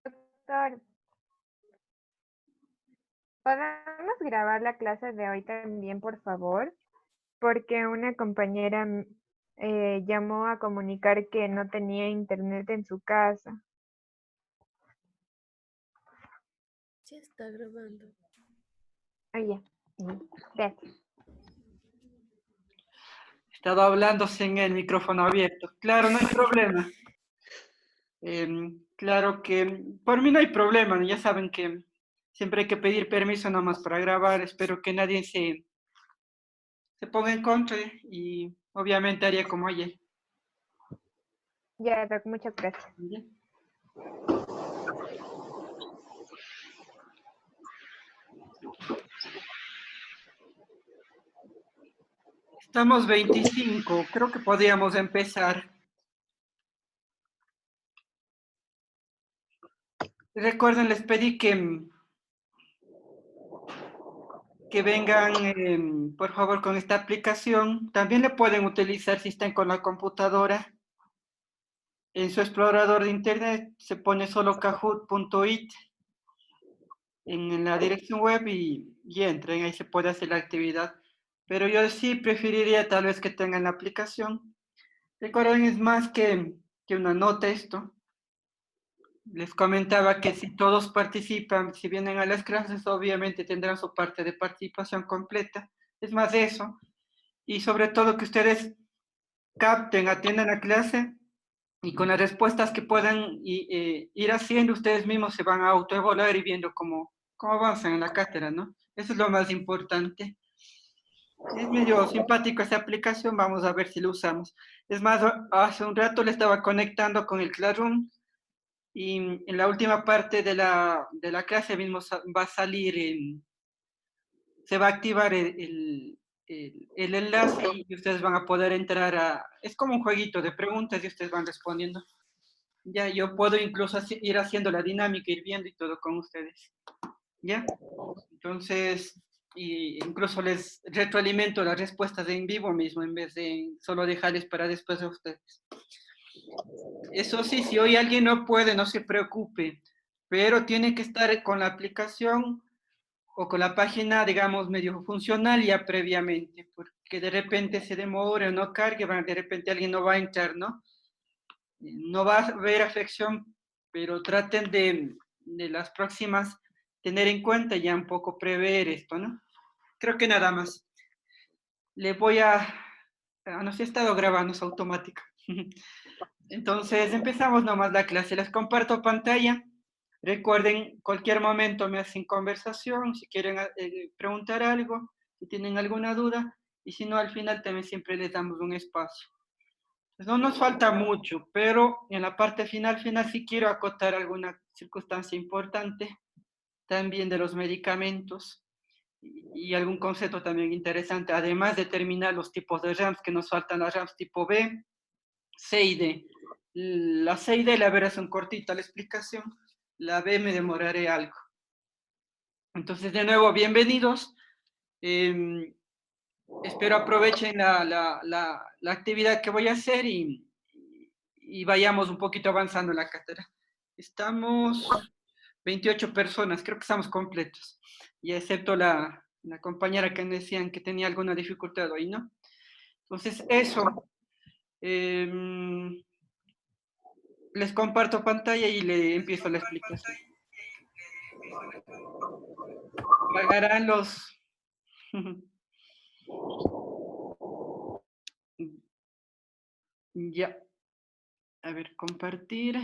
Doctor, ¿podemos grabar la clase de hoy también, por favor? Porque una compañera llamó a comunicar que no tenía internet en su casa. Sí está grabando. Ah, ya. Gracias. Estaba hablando sin el micrófono abierto. Claro, no hay problema. Claro que por mí no hay problema. Ya saben que siempre hay que pedir permiso nomás para grabar. Espero que nadie se ponga en contra y obviamente haría como ayer. Ya, Doc, muchas gracias. ¿Bien? Estamos 25, creo que podríamos empezar. Recuerden, les pedí que vengan, por favor, con esta aplicación. También le pueden utilizar si están con la computadora. En su explorador de internet se pone solo kahoot.it en la dirección web y entren, ahí se puede hacer la actividad. Pero yo sí preferiría tal vez que tengan la aplicación. Recuerden, es más que una nota esto. Les comentaba que si todos participan, si vienen a las clases, obviamente tendrán su parte de participación completa. Es más de eso. Y sobre todo que ustedes capten, atiendan la clase y con las respuestas que puedan ir haciendo, ustedes mismos se van a autoevaluar y viendo cómo avanzan en la cátedra, ¿no? Eso es lo más importante. Es medio simpático esta aplicación, vamos a ver si lo usamos. Es más, hace un rato le estaba conectando con el Classroom y en la última parte de la clase mismo va a salir, se va a activar el enlace y ustedes van a poder entrar es como un jueguito de preguntas y ustedes van respondiendo. Ya, yo puedo incluso ir haciendo la dinámica, ir viendo y todo con ustedes. ¿Ya? Entonces, incluso les retroalimento las respuestas en vivo mismo, en vez de solo dejarles para después de ustedes. Eso sí, si hoy alguien no puede, no se preocupe, pero tiene que estar con la aplicación o con la página, digamos, medio funcional ya previamente, porque de repente se demora o no cargue, de repente alguien no va a entrar, ¿no? No va a haber afección, pero traten de las próximas tener en cuenta ya un poco prever esto, ¿no? Creo que nada más. Le voy no sé, he estado grabando, es automático. Entonces empezamos nomás la clase. Les comparto pantalla. Recuerden, cualquier momento me hacen conversación, si quieren preguntar algo, si tienen alguna duda, y si no, al final también siempre les damos un espacio. Pues no nos falta mucho, pero en la parte final sí quiero acotar alguna circunstancia importante, también de los medicamentos y algún concepto también interesante, además de terminar los tipos de RAMs, que nos faltan las RAMs tipo B, C y D. La C y D, la verdad, son cortita la explicación, la B me demoraré algo. Entonces, de nuevo, bienvenidos. Espero aprovechen la actividad que voy a hacer y vayamos un poquito avanzando en la cátedra. Estamos 28 personas, creo que estamos completos, y excepto la compañera que me decían que tenía alguna dificultad hoy, ¿no? Entonces, eso. Les comparto pantalla y le empiezo la explicación. Pagarán los... Ya. A ver, compartir.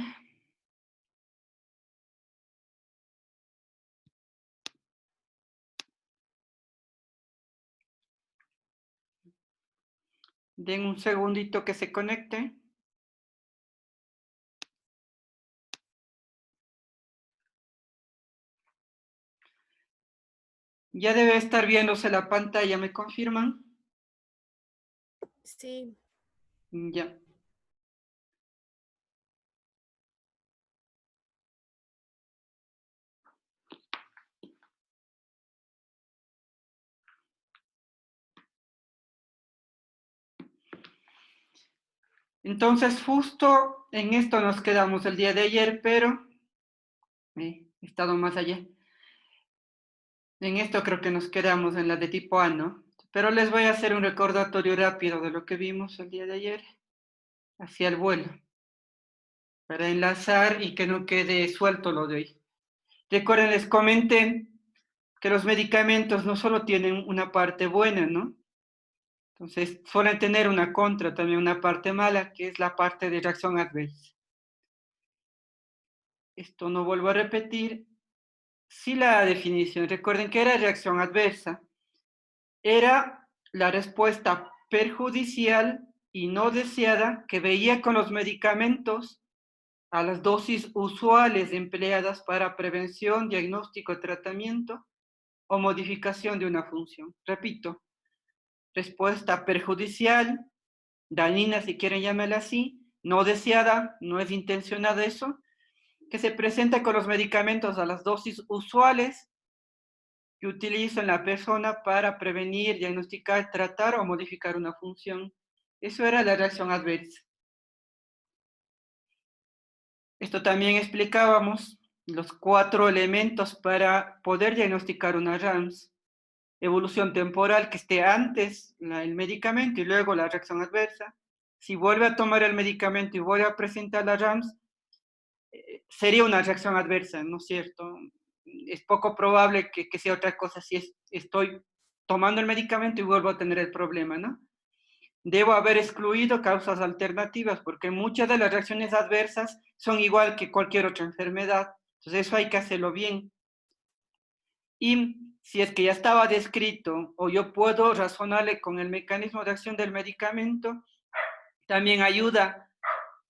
Den un segundito que se conecte. Ya debe estar viéndose la pantalla, ¿me confirman? Sí. Ya. Entonces, justo en esto nos quedamos el día de ayer, pero he estado más allá. En esto creo que nos quedamos en la de tipo A, ¿no? Pero les voy a hacer un recordatorio rápido de lo que vimos el día de ayer, hacia el vuelo, para enlazar y que no quede suelto lo de hoy. Recuerden, les comenté que los medicamentos no solo tienen una parte buena, ¿no? Entonces, suelen tener una contra, también una parte mala, que es la parte de reacción adversa. Esto no vuelvo a repetir. Sí, la definición, recuerden que era reacción adversa. Era la respuesta perjudicial y no deseada que veía con los medicamentos a las dosis usuales empleadas para prevención, diagnóstico, tratamiento o modificación de una función. Repito, respuesta perjudicial, dañina si quieren llamarla así, no deseada, no es intencionada eso, que se presenta con los medicamentos a las dosis usuales que utilizo en la persona para prevenir, diagnosticar, tratar o modificar una función. Eso era la reacción adversa. Esto también explicábamos los 4 elementos para poder diagnosticar una RAMS. Evolución temporal, que esté antes el medicamento y luego la reacción adversa. Si vuelve a tomar el medicamento y vuelve a presentar la RAMS, sería una reacción adversa, ¿no es cierto? Es poco probable que sea otra cosa si estoy tomando el medicamento y vuelvo a tener el problema, ¿no? Debo haber excluido causas alternativas porque muchas de las reacciones adversas son igual que cualquier otra enfermedad. Entonces eso hay que hacerlo bien. Y si es que ya estaba descrito o yo puedo razonarle con el mecanismo de acción del medicamento, también ayuda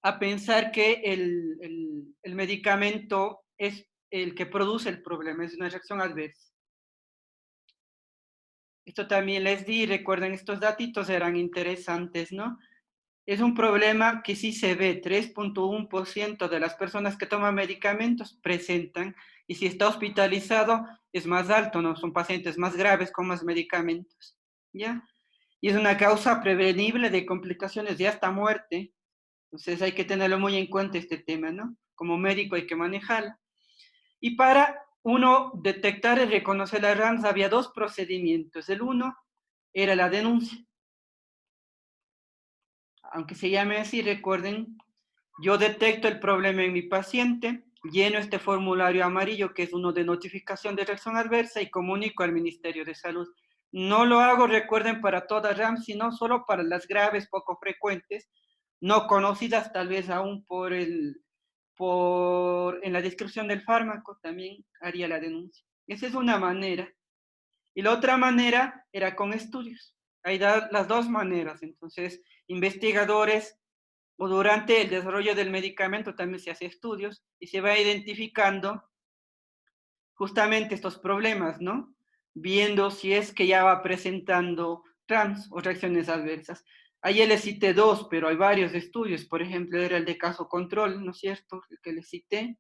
a pensar que el medicamento es el que produce el problema, es una reacción adversa. Esto también les di, recuerden, estos datitos eran interesantes, ¿no? Es un problema que sí se ve, 3.1% de las personas que toman medicamentos presentan, y si está hospitalizado es más alto, ¿no? Son pacientes más graves con más medicamentos, ¿ya? Y es una causa prevenible de complicaciones de hasta muerte, entonces hay que tenerlo muy en cuenta este tema, ¿no? Como médico hay que manejarlo. Y para uno detectar y reconocer la RAMS había 2 procedimientos. El uno era la denuncia. Aunque se llame así, recuerden, yo detecto el problema en mi paciente, lleno este formulario amarillo que es uno de notificación de reacción adversa y comunico al Ministerio de Salud. No lo hago, recuerden, para toda RAMS, sino solo para las graves, poco frecuentes, no conocidas tal vez aún en la descripción del fármaco, también haría la denuncia. Esa es una manera. Y la otra manera era con estudios. Hay las 2 maneras. Entonces, investigadores o durante el desarrollo del medicamento también se hace estudios y se va identificando justamente estos problemas, ¿no? Viendo si es que ya va presentando RAMS o reacciones adversas. Ayer les cité 2, pero hay varios estudios. Por ejemplo, era el de caso control, ¿no es cierto? El que les cité.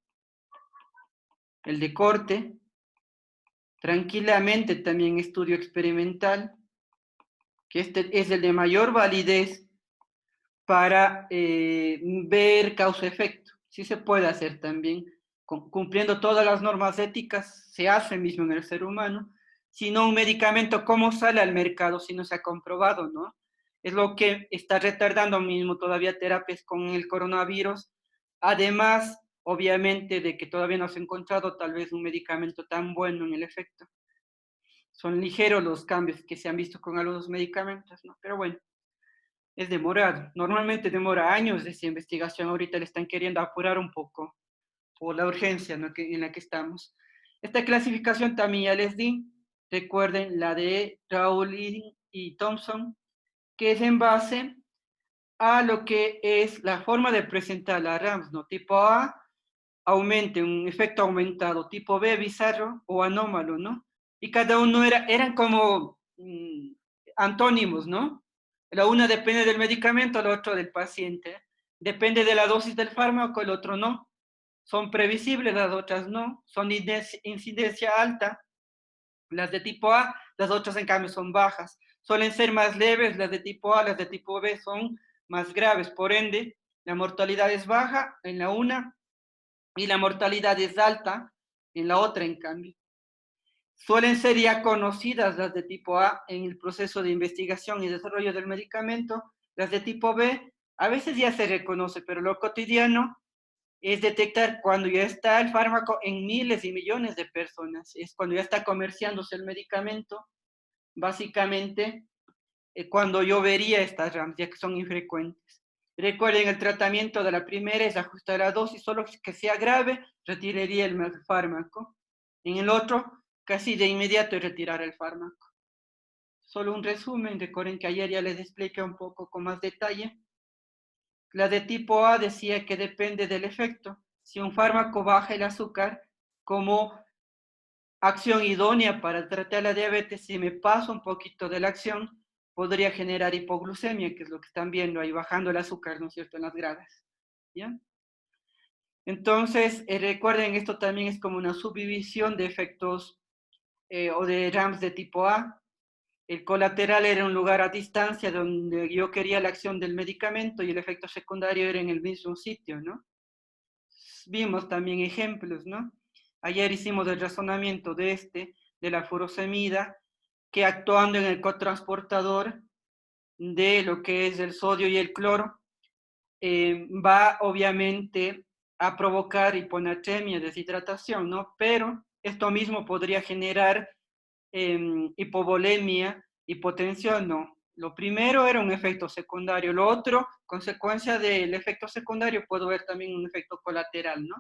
El de corte. Tranquilamente también estudio experimental, que este es el de mayor validez para ver causa-efecto. Sí se puede hacer también, cumpliendo todas las normas éticas, se hace mismo en el ser humano. Si no, un medicamento, ¿cómo sale al mercado si no se ha comprobado, no? Es lo que está retardando mismo todavía terapias con el coronavirus. Además, obviamente, de que todavía no se ha encontrado tal vez un medicamento tan bueno en el efecto. Son ligeros los cambios que se han visto con algunos medicamentos, ¿no? Pero bueno, es demorado. Normalmente demora años esa investigación. Ahorita le están queriendo apurar un poco por la urgencia, ¿no? en la que estamos. Esta clasificación también ya les di. Recuerden la de Rowling y Thompson, que es en base a lo que es la forma de presentar la RAMS, ¿no? Tipo A, aumente, un efecto aumentado. Tipo B, bizarro o anómalo, ¿no? Y cada uno eran como antónimos, ¿no? La una depende del medicamento, la otra del paciente. Depende de la dosis del fármaco, el otro no. Son previsibles, las otras no. Son de incidencia alta, las de tipo A, las otras en cambio son bajas. Suelen ser más leves las de tipo A, las de tipo B son más graves. Por ende, la mortalidad es baja en la una y la mortalidad es alta en la otra, en cambio. Suelen ser ya conocidas las de tipo A en el proceso de investigación y desarrollo del medicamento. Las de tipo B a veces ya se reconoce, pero lo cotidiano es detectar cuando ya está el fármaco en miles y millones de personas. Es cuando ya está comerciándose el medicamento, básicamente, cuando yo vería estas RAMs, ya que son infrecuentes. Recuerden, el tratamiento de la primera es ajustar la dosis, solo que sea grave, retiraría el fármaco. En el otro, casi de inmediato retirar el fármaco. Solo un resumen, recuerden que ayer ya les expliqué un poco con más detalle. La de tipo A decía que depende del efecto. Si un fármaco baja el azúcar, como acción idónea para tratar la diabetes, si me paso un poquito de la acción, podría generar hipoglucemia, que es lo que están viendo ahí, bajando el azúcar, ¿no es cierto?, en las gradas, ¿ya? Entonces, recuerden, esto también es como una subdivisión de efectos o de RAMS de tipo A. El colateral era un lugar a distancia donde yo quería la acción del medicamento y el efecto secundario era en el mismo sitio, ¿no? Vimos también ejemplos, ¿no? Ayer hicimos el razonamiento de la furosemida, que actuando en el cotransportador de lo que es el sodio y el cloro, va obviamente a provocar hiponatremia, deshidratación, ¿no? Pero esto mismo podría generar hipovolemia, hipotensión, no. Lo primero era un efecto secundario, lo otro, consecuencia del efecto secundario, puedo ver también un efecto colateral, ¿no?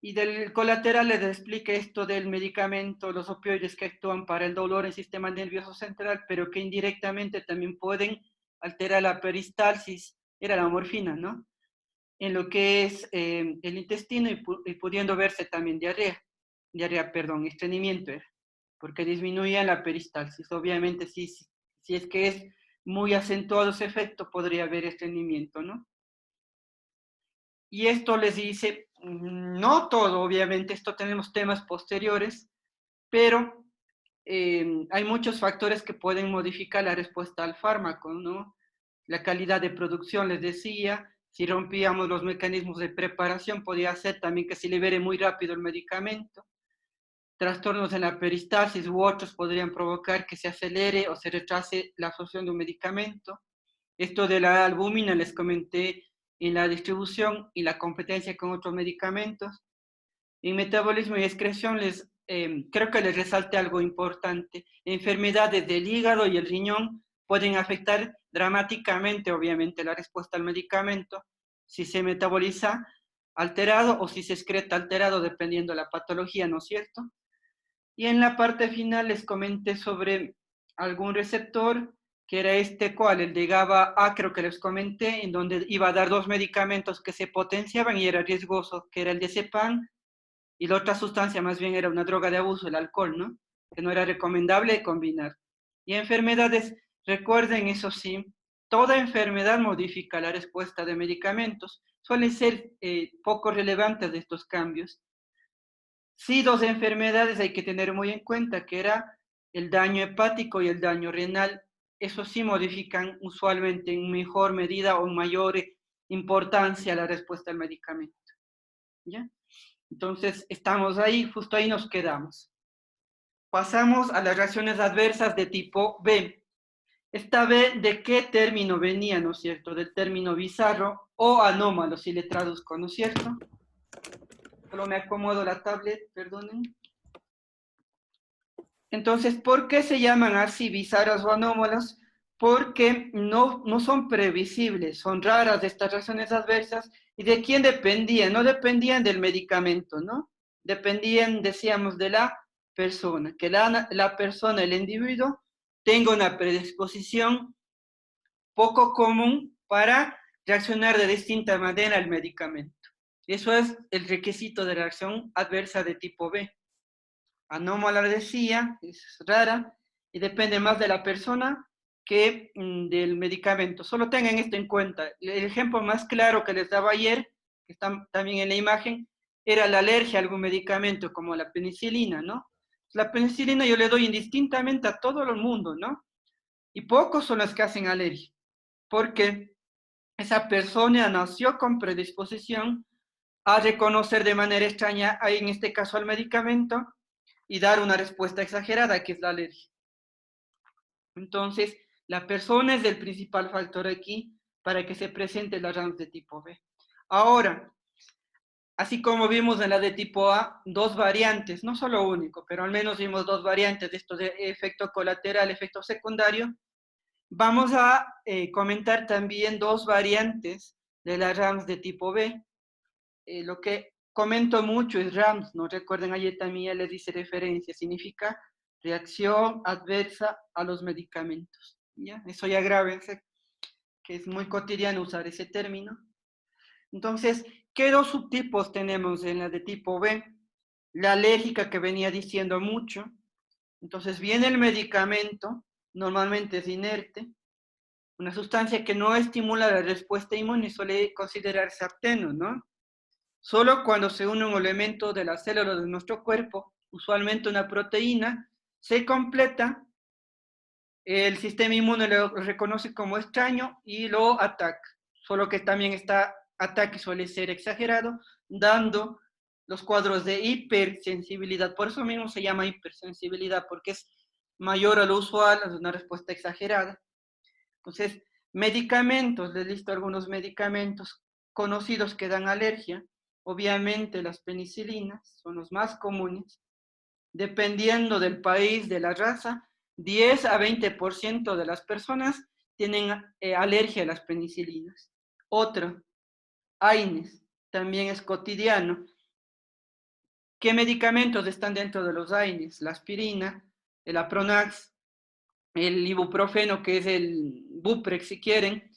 Y del colateral les expliqué esto del medicamento, los opioides que actúan para el dolor en el sistema nervioso central, pero que indirectamente también pueden alterar la peristalsis, era la morfina, ¿no? En lo que es el intestino y pudiendo verse también estreñimiento, porque disminuía la peristalsis. Obviamente, si es que es muy acentuado ese efecto, podría haber estreñimiento, ¿no? Y esto les dice, no todo, obviamente, esto tenemos temas posteriores, pero hay muchos factores que pueden modificar la respuesta al fármaco, ¿no? La calidad de producción, les decía, si rompíamos los mecanismos de preparación, podía hacer también que se libere muy rápido el medicamento. Trastornos en la peristalsis u otros podrían provocar que se acelere o se retrase la absorción de un medicamento. Esto de la albúmina les comenté en la distribución y la competencia con otros medicamentos. En metabolismo y excreción creo que les resalte algo importante. Enfermedades del hígado y el riñón pueden afectar dramáticamente, obviamente, la respuesta al medicamento, si se metaboliza alterado o si se excreta alterado, dependiendo de la patología, ¿no es cierto? Y en la parte final les comenté sobre algún receptor, que era ¿cuál? El de GABA A, creo que les comenté, en donde iba a dar dos medicamentos que se potenciaban y era riesgoso, que era el diazepam, y la otra sustancia más bien era una droga de abuso, el alcohol, ¿no? Que no era recomendable combinar. Y enfermedades, recuerden eso sí, toda enfermedad modifica la respuesta de medicamentos. Suelen ser poco relevantes de estos cambios. Sí, dos enfermedades hay que tener muy en cuenta, que era el daño hepático y el daño renal. Eso sí modifican usualmente en mejor medida o en mayor importancia la respuesta al medicamento. ¿Ya? Entonces, estamos ahí, justo ahí nos quedamos. Pasamos a las reacciones adversas de tipo B. Esta B, ¿de qué término venía, no es cierto? Del término bizarro o anómalo, si le traduzco, ¿no es cierto? Solo me acomodo la tablet, perdonen. Entonces, ¿por qué se llaman así bizarras o anómalas? Porque no son previsibles, son raras estas reacciones adversas. ¿Y de quién dependían? No dependían del medicamento, ¿no? Dependían, decíamos, de la persona, que la persona, el individuo, tenga una predisposición poco común para reaccionar de distinta manera al medicamento. Eso es el requisito de reacción adversa de tipo B. Anómala decía, es rara, y depende más de la persona que del medicamento. Solo tengan esto en cuenta. El ejemplo más claro que les daba ayer, que está también en la imagen, era la alergia a algún medicamento, como la penicilina, ¿no? La penicilina yo le doy indistintamente a todo el mundo, ¿no? Y pocos son los que hacen alergia, porque esa persona nació con predisposición a reconocer de manera extraña, en este caso al medicamento, y dar una respuesta exagerada, que es la alergia. Entonces, la persona es el principal factor aquí para que se presente la RAMS de tipo B. Ahora, así como vimos en la de tipo A, dos variantes, no solo único, pero al menos vimos dos variantes de esto de efecto colateral, efecto secundario, vamos a comentar también dos variantes de la RAMS de tipo B. Lo que comento mucho es RAMS, ¿no? Recuerden, ayer también ya les hice referencia, significa reacción adversa a los medicamentos, ¿ya? Eso ya grábense, que es muy cotidiano usar ese término. Entonces, ¿qué dos subtipos tenemos en la de tipo B? La alérgica, que venía diciendo mucho. Entonces, viene el medicamento, normalmente es inerte, una sustancia que no estimula la respuesta inmune suele considerarse apteno, ¿no? Solo cuando se une un elemento de la célula de nuestro cuerpo, usualmente una proteína, se completa, el sistema inmune lo reconoce como extraño y lo ataca. Solo que también este ataque suele ser exagerado, dando los cuadros de hipersensibilidad. Por eso mismo se llama hipersensibilidad, porque es mayor a lo usual, es una respuesta exagerada. Entonces, medicamentos, les listo algunos medicamentos conocidos que dan alergia. Obviamente las penicilinas son los más comunes. Dependiendo del país, de la raza, 10 a 20% de las personas tienen alergia a las penicilinas. Otro, AINES, también es cotidiano. ¿Qué medicamentos están dentro de los AINES? La aspirina, el Apronax, el ibuprofeno, que es el Buprex si quieren,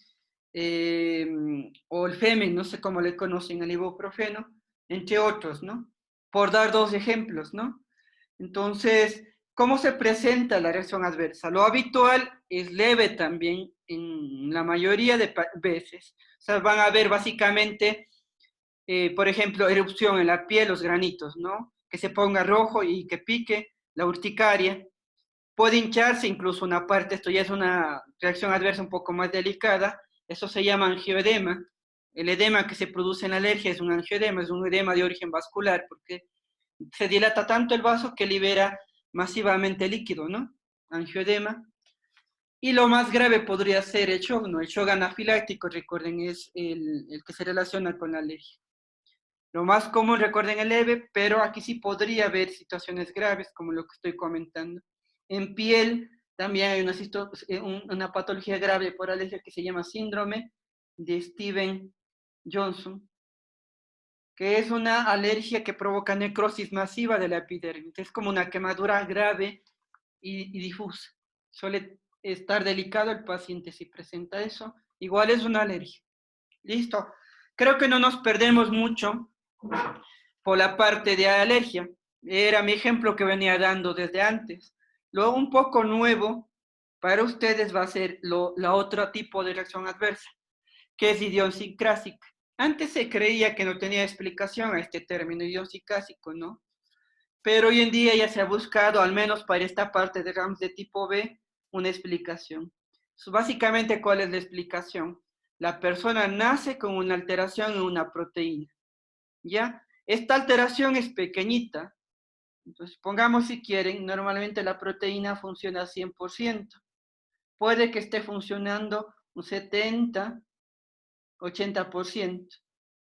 o el Femen, no sé cómo le conocen al ibuprofeno, entre otros, ¿no? Por dar dos ejemplos, ¿no? Entonces, ¿cómo se presenta la reacción adversa? Lo habitual es leve también en la mayoría de veces. O sea, van a ver básicamente, por ejemplo, erupción en la piel, los granitos, ¿no? Que se ponga rojo y que pique, la urticaria. Puede hincharse incluso una parte, esto ya es una reacción adversa un poco más delicada, eso se llama angioedema. El edema que se produce en la alergia es un angioedema, es un edema de origen vascular, porque se dilata tanto el vaso que libera masivamente líquido, ¿no? Angioedema. Y lo más grave podría ser el shock, ¿no? El shock anafiláctico, recuerden, es el que se relaciona con la alergia. Lo más común, recuerden, el leve, pero aquí sí podría haber situaciones graves, como lo que estoy comentando. En piel también hay una patología grave por alergia que se llama síndrome de Steven-Johnson, que es una alergia que provoca necrosis masiva de la epidermis. Es como una quemadura grave y difusa. Suele estar delicado el paciente si presenta eso. Igual es una alergia. Listo. Creo que no nos perdemos mucho por la parte de alergia. Era mi ejemplo que venía dando desde antes. Lo un poco nuevo para ustedes va a ser la otro tipo de reacción adversa, que es idiosincrásica. Antes se creía que no tenía explicación a este término idiosincrásico, ¿no? Pero hoy en día ya se ha buscado, al menos para esta parte de RAMS de tipo B, una explicación. Básicamente, ¿cuál es la explicación? La persona nace con una alteración en una proteína, ¿ya? Esta alteración es pequeñita. Entonces, pongamos si quieren, normalmente la proteína funciona al 100%. Puede que esté funcionando un 70, 80%.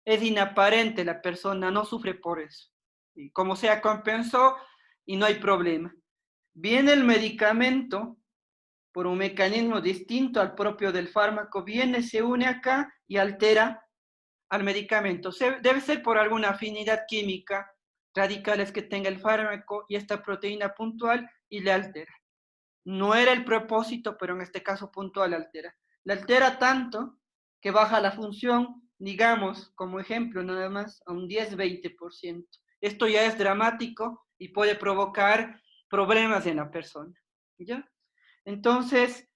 Es inaparente, la persona no sufre por eso. Y como sea, compensó y no hay problema. Viene el medicamento por un mecanismo distinto al propio del fármaco, viene, se une acá y altera al medicamento. Debe ser por alguna afinidad química, radicales que tenga el fármaco y esta proteína puntual y le altera. No era el propósito, pero en este caso puntual altera. La altera tanto que baja la función, digamos, como ejemplo, nada más a un 10-20%. Esto ya es dramático y puede provocar problemas en la persona, ¿ya? Entonces,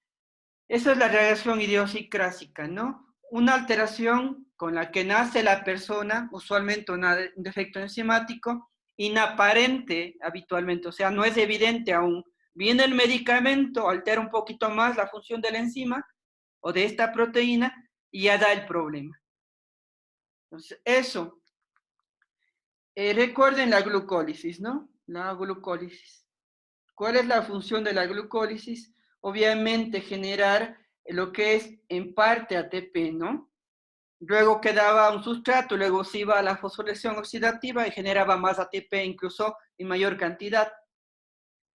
esa es la reacción idiosincrásica, ¿no? Una alteración con la que nace la persona, usualmente un defecto enzimático, inaparente habitualmente, o sea, no es evidente aún. Viene el medicamento, altera un poquito más la función de la enzima o de esta proteína y ya da el problema. Entonces, eso. Recuerden la glucólisis, ¿no? La glucólisis. ¿Cuál es la función de la glucólisis? Obviamente generar lo que es en parte ATP, ¿no? Luego quedaba un sustrato, luego se iba a la fosforilación oxidativa y generaba más ATP, incluso en mayor cantidad.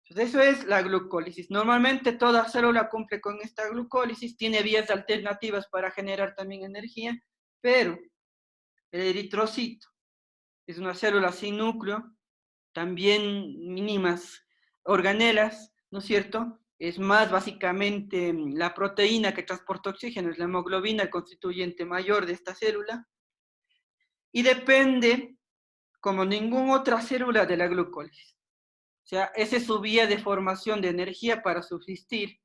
Entonces, eso es la glucólisis. Normalmente toda célula cumple con esta glucólisis, tiene vías alternativas para generar también energía, pero el eritrocito es una célula sin núcleo, también mínimas organelas, ¿no es cierto? Es más básicamente la proteína que transporta oxígeno, es la hemoglobina, el constituyente mayor de esta célula, y depende, como ninguna otra célula, de la glucólisis. O sea, esa es su vía de formación de energía para subsistir.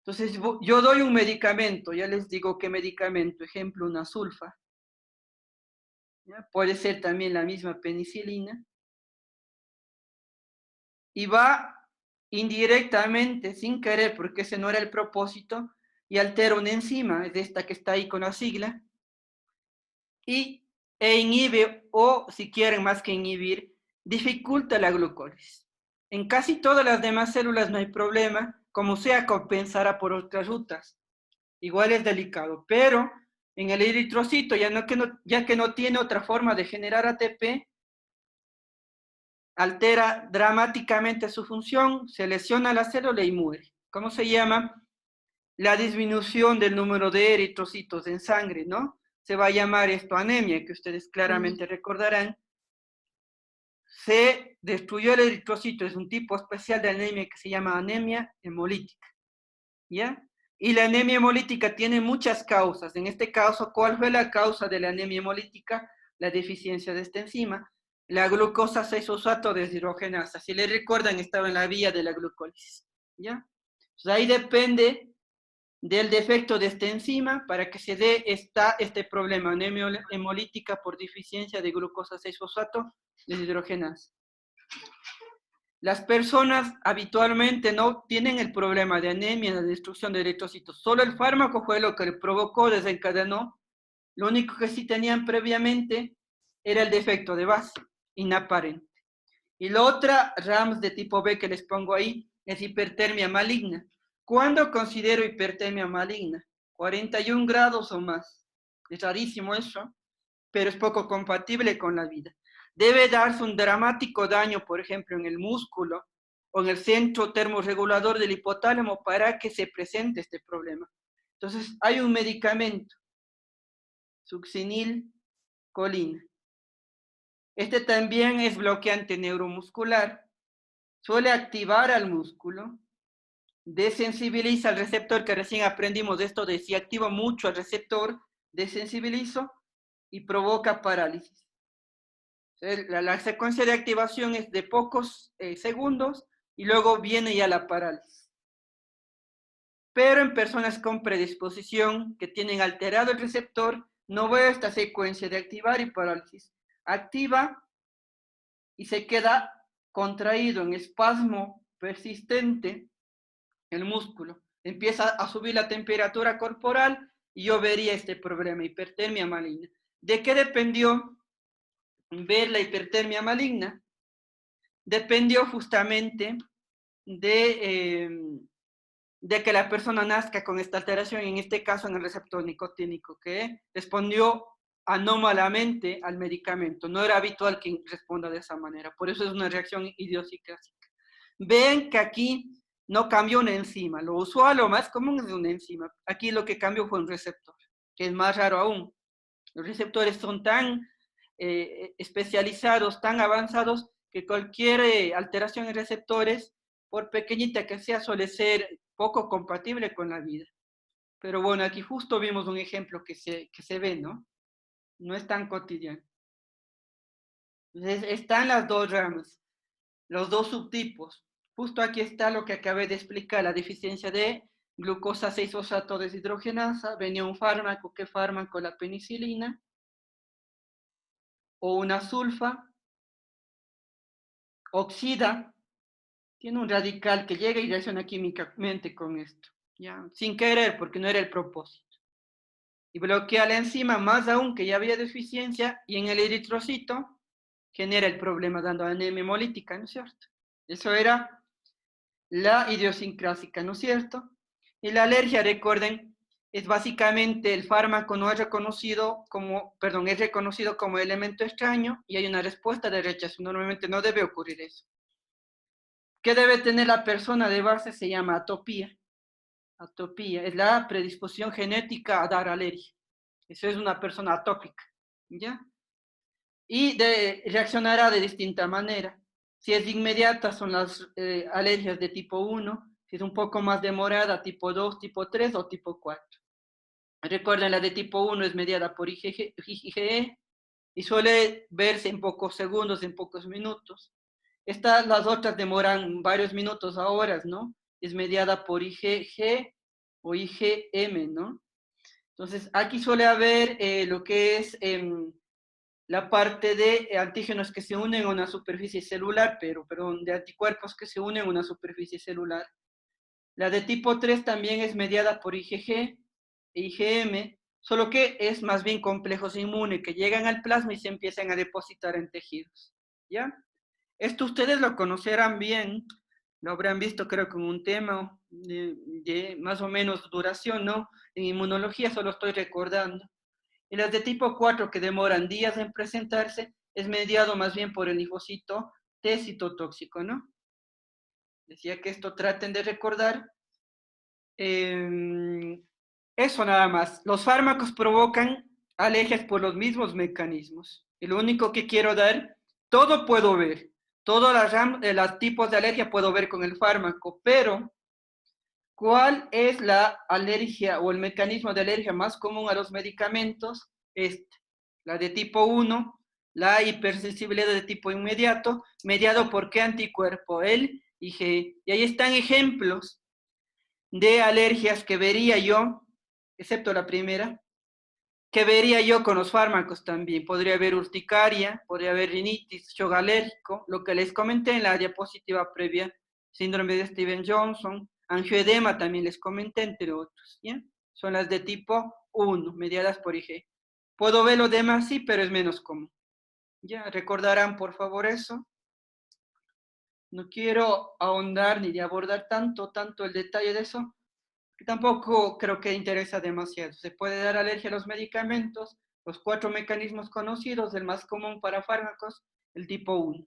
Entonces, yo doy un medicamento, ya les digo qué medicamento, ejemplo, una sulfa. ¿Ya? Puede ser también la misma penicilina. Y va indirectamente, sin querer, porque ese no era el propósito, y altera una enzima, es esta que está ahí con la sigla, e inhibe, o si quieren más que inhibir, dificulta la glucólisis. En casi todas las demás células no hay problema, como sea compensará por otras rutas. Igual es delicado, pero en el eritrocito, ya que no tiene otra forma de generar ATP, altera dramáticamente su función, se lesiona la célula y muere. ¿Cómo se llama? La disminución del número de eritrocitos en sangre, ¿no? Se va a llamar esto anemia, que ustedes claramente recordarán. Se destruyó el eritrocito, es un tipo especial de anemia que se llama anemia hemolítica, ¿ya? Y la anemia hemolítica tiene muchas causas. En este caso, ¿cuál fue la causa de la anemia hemolítica? La deficiencia de esta enzima, la glucosa 6-fosfato deshidrogenasa. Si le recuerdan, estaba en la vía de la glucólisis, ¿ya? Entonces, ahí depende del defecto de esta enzima para que se dé este problema, anemia hemolítica por deficiencia de glucosa 6-fosfato deshidrogenasa. Las personas habitualmente no tienen el problema de anemia, de destrucción de eritrocitos. Solo el fármaco fue lo que le provocó, desencadenó. Lo único que sí tenían previamente era el defecto de base, inaparente. Y la otra RAMS de tipo B que les pongo ahí es hipertermia maligna. ¿Cuándo considero hipertermia maligna? 41 grados o más. Es rarísimo eso, pero es poco compatible con la vida. Debe darse un dramático daño, por ejemplo, en el músculo o en el centro termorregulador del hipotálamo para que se presente este problema. Entonces, hay un medicamento, succinilcolina. Este también es bloqueante neuromuscular, suele activar al músculo, desensibiliza al receptor, que recién aprendimos de esto de si activa mucho al receptor, desensibilizo y provoca parálisis. La secuencia de activación es de pocos segundos y luego viene ya la parálisis. Pero en personas con predisposición que tienen alterado el receptor, no veo esta secuencia de activar y parálisis. Activa y se queda contraído en espasmo persistente el músculo. Empieza a subir la temperatura corporal y yo vería este problema, hipertermia maligna. ¿De qué dependió ver la hipertermia maligna? Dependió justamente de que la persona nazca con esta alteración, en este caso en el receptor nicotínico, que respondió anómalamente al medicamento. No era habitual que responda de esa manera, por eso es una reacción idiosincrásica. Ven que aquí no cambió una enzima, lo usual o más común es una enzima. Aquí lo que cambió fue un receptor, que es más raro aún. Los receptores son tan especializados, tan avanzados, que cualquier alteración en receptores, por pequeñita que sea, suele ser poco compatible con la vida. Pero bueno, aquí justo vimos un ejemplo que se ve, ¿no? No es tan cotidiano. Entonces, están las dos ramas, los dos subtipos. Justo aquí está lo que acabé de explicar, la deficiencia de glucosa 6-fosfato deshidrogenasa. Venía un fármaco, ¿qué fármaco? La penicilina, o una sulfa, oxida, tiene un radical que llega y reacciona químicamente con esto, ¿ya? Sin querer, porque no era el propósito. Y bloquea la enzima, más aún que ya había deficiencia, y en el eritrocito genera el problema dando anemia hemolítica, ¿no es cierto? Eso era la idiosincrásica, ¿no es cierto? Y la alergia, recuerden, es básicamente el fármaco no es reconocido como, perdón, es reconocido como elemento extraño y hay una respuesta de rechazo. Normalmente no debe ocurrir eso. ¿Qué debe tener la persona de base? Se llama atopía. Atopía es la predisposición genética a dar alergia. Eso es una persona atópica, ¿ya? Y reaccionará de distinta manera. Si es inmediata, son las alergias de tipo 1. Si es un poco más demorada, tipo 2, tipo 3 o tipo 4. Recuerden, la de tipo 1 es mediada por IgE y suele verse en pocos segundos, en pocos minutos. Las otras demoran varios minutos a horas, ¿no? Es mediada por IgG o IgM, ¿no? Entonces, aquí suele haber lo que es la parte de antígenos que se unen a una superficie celular, perdón, de anticuerpos que se unen a una superficie celular. La de tipo 3 también es mediada por IgG e IgM, solo que es más bien complejos inmunes, que llegan al plasma y se empiezan a depositar en tejidos, ¿ya? Esto ustedes lo conocerán bien, lo habrán visto creo como un tema de más o menos duración, ¿no? En inmunología solo estoy recordando. Y las de tipo 4 que demoran días en presentarse es mediado más bien por el linfocito T citotóxico, ¿no? Decía que esto traten de recordar. Eso nada más. Los fármacos provocan alergias por los mismos mecanismos. Y lo único que quiero dar, todo puedo ver. Todos los tipos de alergia puedo ver con el fármaco, pero ¿cuál es la alergia o el mecanismo de alergia más común a los medicamentos? La de tipo 1, la hipersensibilidad de tipo inmediato, mediado por qué anticuerpo, el IgE. Y ahí están ejemplos de alergias que vería yo, excepto la primera, que vería yo con los fármacos también. Podría haber urticaria, podría haber rinitis, shock alérgico, lo que les comenté en la diapositiva previa, síndrome de Stevens-Johnson, angioedema también les comenté, entre otros, ¿ya? Son las de tipo 1, mediadas por IgE. Puedo ver los demás, sí, pero es menos común. ¿Ya? Recordarán, por favor, eso. No quiero ahondar ni de abordar tanto el detalle de eso, que tampoco creo que interesa demasiado. Se puede dar alergia a los medicamentos, los 4 mecanismos conocidos, el más común para fármacos, el tipo 1.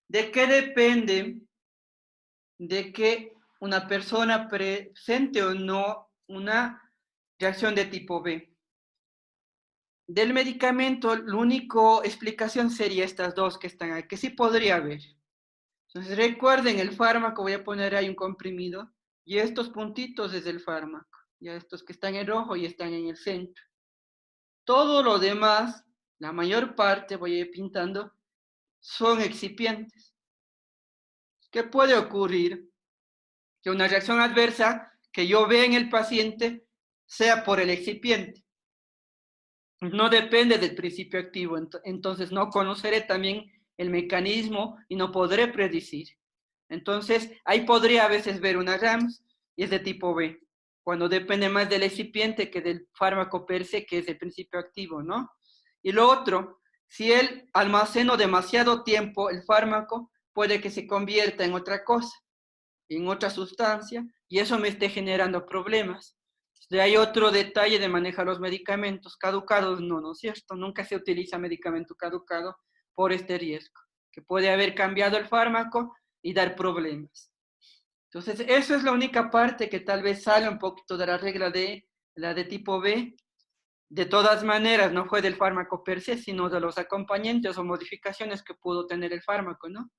¿De qué depende de que una persona presente o no una reacción de tipo B? Del medicamento, la única explicación sería estas dos que están ahí, que sí podría haber. Entonces recuerden, el fármaco, voy a poner ahí un comprimido, y estos puntitos es el fármaco, ya estos que están en rojo y están en el centro. Todo lo demás, la mayor parte, voy a ir pintando, son excipientes. ¿Qué puede ocurrir? Que una reacción adversa que yo vea en el paciente sea por el excipiente. No depende del principio activo, entonces no conoceré también el mecanismo y no podré predecir. Entonces, ahí podría a veces ver una RAMS y es de tipo B, cuando depende más del excipiente que del fármaco per se, que es el principio activo, ¿no? Y lo otro, si él almaceno demasiado tiempo el fármaco, puede que se convierta en otra cosa, en otra sustancia, y eso me esté generando problemas. Hay otro detalle de manejar los medicamentos caducados, ¿no es cierto? Nunca se utiliza medicamento caducado por este riesgo, que puede haber cambiado el fármaco y dar problemas. Entonces, eso es la única parte que tal vez sale un poquito de la regla de la de tipo B. De todas maneras, no fue del fármaco per se, sino de los acompañantes o modificaciones que pudo tener el fármaco, ¿no?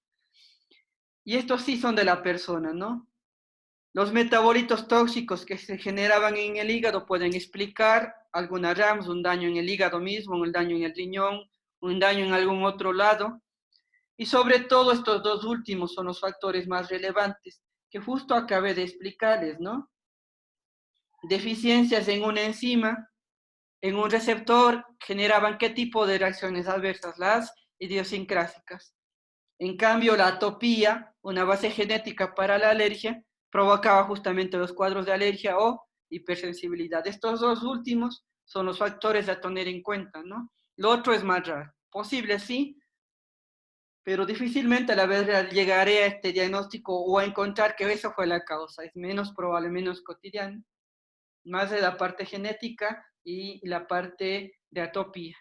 Y estos sí son de la persona, ¿no? Los metabolitos tóxicos que se generaban en el hígado pueden explicar alguna RAMS, un daño en el hígado mismo, un daño en el riñón, un daño en algún otro lado. Y sobre todo estos dos últimos son los factores más relevantes que justo acabé de explicarles, ¿no? Deficiencias en una enzima, en un receptor, generaban qué tipo de reacciones adversas, las idiosincrásicas. En cambio, la atopía, una base genética para la alergia, provocaba justamente los cuadros de alergia o hipersensibilidad. Estos dos últimos son los factores a tener en cuenta, ¿no? Lo otro es más raro. Posible, sí, pero difícilmente a la vez llegaré a este diagnóstico o a encontrar que eso fue la causa. Es menos probable, menos cotidiano, más de la parte genética y la parte de atopía.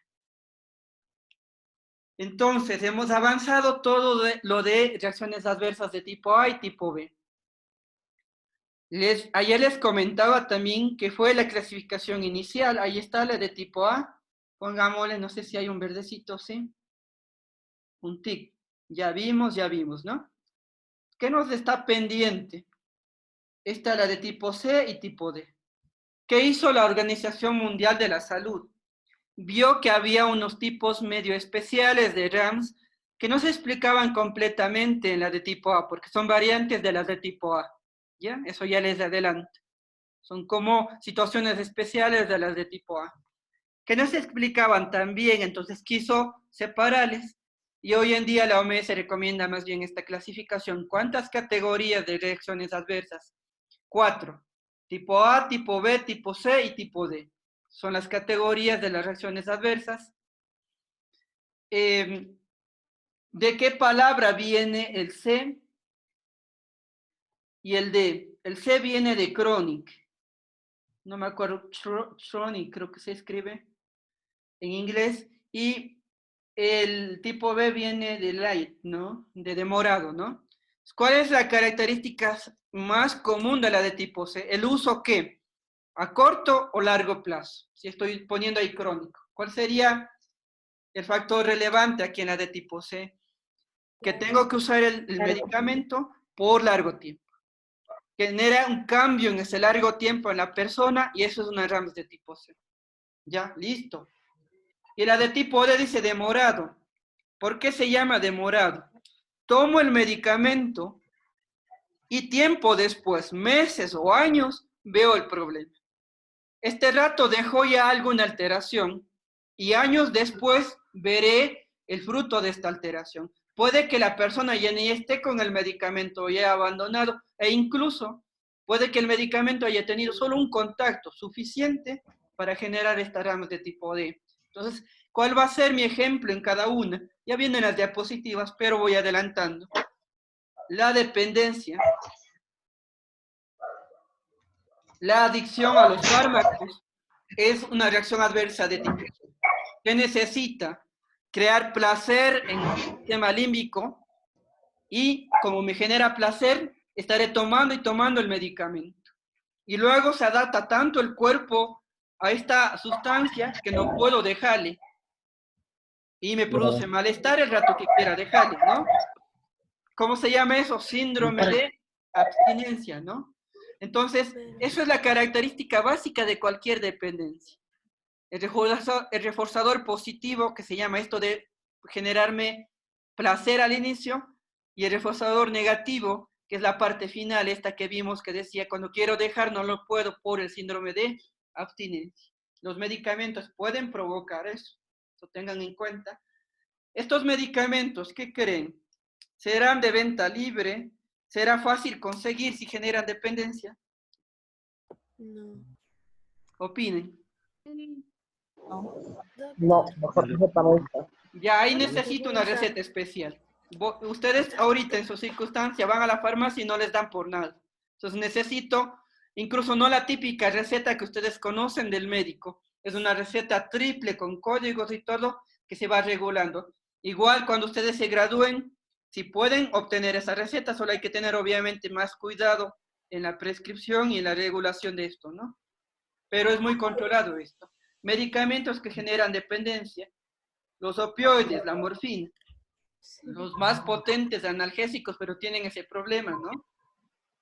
Entonces, hemos avanzado todo lo de reacciones adversas de tipo A y tipo B. Ayer les comentaba también que fue la clasificación inicial. Ahí está la de tipo A. Pongámosle, no sé si hay un verdecito, ¿sí? Un tic. Ya vimos, ¿no? ¿Qué nos está pendiente? Esta es la de tipo C y tipo D. ¿Qué hizo la Organización Mundial de la Salud? Vio que había unos tipos medio especiales de RAMS que no se explicaban completamente en la de tipo A, porque son variantes de las de tipo A. ¿Ya? Eso ya les adelanto. Son como situaciones especiales de las de tipo A, que no se explicaban tan bien, entonces quiso separarles. Y hoy en día la OMS recomienda más bien esta clasificación. ¿Cuántas categorías de reacciones adversas? 4. Tipo A, tipo B, tipo C y tipo D. Son las categorías de las reacciones adversas. ¿De qué palabra viene el C y el D? El C viene de chronic. No me acuerdo, chronic creo que se escribe en inglés. Y el tipo B viene de light, ¿no? De demorado, ¿no? ¿Cuál es la característica más común de la de tipo C? ¿El uso qué? ¿A corto o largo plazo? Si estoy poniendo ahí crónico. ¿Cuál sería el factor relevante aquí en la de tipo C? Que tengo que usar el medicamento por largo tiempo. Genera un cambio en ese largo tiempo en la persona y eso es una RAMS de tipo C. Ya, listo. Y la de tipo D dice demorado. ¿Por qué se llama demorado? Tomo el medicamento y tiempo después, meses o años, veo el problema. Este rato dejó ya alguna alteración y años después veré el fruto de esta alteración. Puede que la persona ya ni esté con el medicamento, ya abandonado, e incluso puede que el medicamento haya tenido solo un contacto suficiente para generar estas ramas de tipo D. Entonces, ¿cuál va a ser mi ejemplo en cada una? Ya vienen las diapositivas, pero voy adelantando. La dependencia, la adicción a los fármacos es una reacción adversa de tipo C. ¿Qué necesita? Crear placer en el sistema límbico y como me genera placer, estaré tomando y tomando el medicamento. Y luego se adapta tanto el cuerpo a esta sustancia que no puedo dejarle. Y me produce malestar el rato que quiera dejarle, ¿no? ¿Cómo se llama eso? Síndrome de abstinencia, ¿no? Entonces, eso es la característica básica de cualquier dependencia. El reforzador positivo, que se llama esto de generarme placer al inicio, y el reforzador negativo, que es la parte final, esta que vimos que decía, cuando quiero dejar no lo puedo por el síndrome de abstinencia. Los medicamentos pueden provocar eso, lo tengan en cuenta. Estos medicamentos, ¿qué creen? ¿Serán de venta libre? ¿Será fácil conseguir si generan dependencia? No. Opinen. No, Doctor. mejor receta médica. Ya ahí ¿Dónde se necesito puede una usar? receta especial. Ustedes ahorita en su circunstancia van a la farmacia y no les dan por nada. Entonces necesito, incluso no la típica receta que ustedes conocen del médico. Es una receta triple con códigos y todo que se va regulando. Igual cuando ustedes se gradúen, si pueden obtener esa receta, solo hay que tener obviamente más cuidado en la prescripción y en la regulación de esto, ¿no? Pero es muy controlado esto. Medicamentos que generan dependencia, los opioides, la morfina, Sí. los más potentes analgésicos, pero tienen ese problema, ¿no?